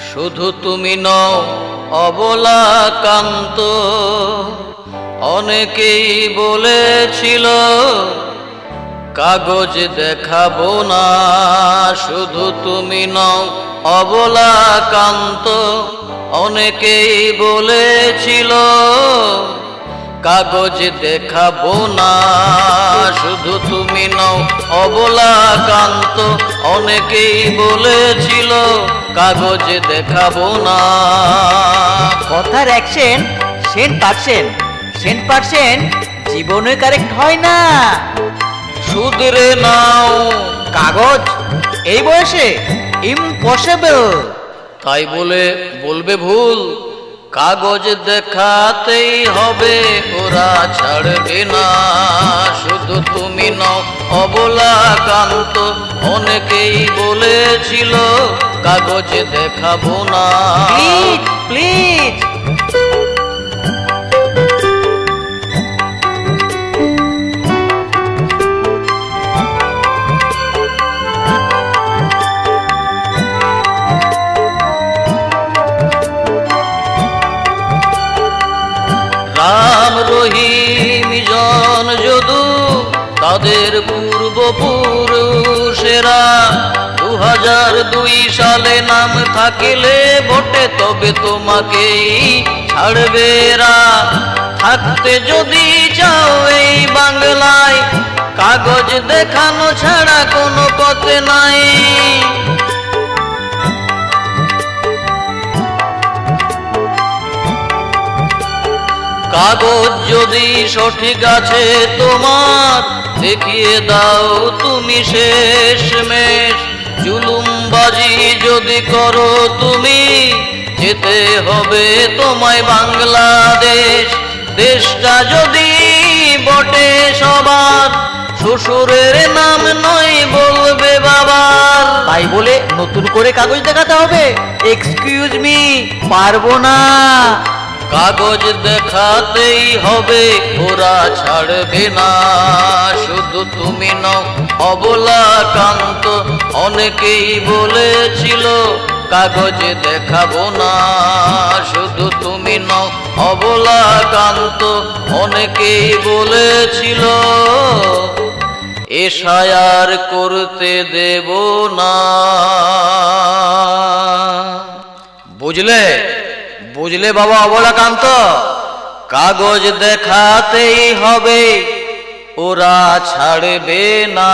শুধু তুমি নও অবলাকান্ত, অনেকেই বলেছিল কাগজ দেখাবো না। শুধু তুমি নও অবলাকান্ত, অনেকেই বলেছিল কাগজ দেখাবো না। শুধু তুমি নও অবলাকান্ত, অনেকেই বলেছিল কাগজ দেখাবো না। কথার অ্যাকশন 100%, 100% জীবনে কারেক্ট হয় না। শুধরে নাও কাগজ এই বয়সে ইম্পসিবল। তাই বলে বলবে ভুল, কাগজ দেখাতেই হবে, ওরা ছাড়বে না। শুধু তুমি নও অবলাকান্ত, অনেকেই বলেছিল কাগজ দেখাবো না। Please please. Ram Rahim John Jadu তাদের পূর্বপুরুষেরা 2002 সালে নাম থাকিলে ভোটে তবে তোমাকেই ছাড়বে এরা। থাকতে যদি চাও এই বাংলায়, কাগজ দেখানো ছাড়া কোনো পথে নাই। কাগজ যদি সঠিক আছে তোমার, দেখিয়ে দাও তুমি শেষমেশ। জুলুমবাজি যদি করো তুমি, যেতে হবে তোমায় বাংলাদেশ। দেশটা যদি বটে সবার, শ্বশুরের নাম নয় বলবে বাবার। তাই বলে নতুন করে কাগজ দেখাতে হবে? এক্সকিউজ মি, পারবো না। কাগজ দেখাতেই হবে, ওরা ছাড়বে না। শুধু তুমি নও অবলাকান্ত, অনেকেই বলেছিল কাগজ দেখাবো না। শুধু তুমি নও অবলাকান্ত, অনেকেই বলেছিল এশায়ার করতে দেব না। বুঝলে বুঝলে বাবা অবলাকান্ত, কাগজ দেখাতেই হবে, ওরা ছাড়বে না।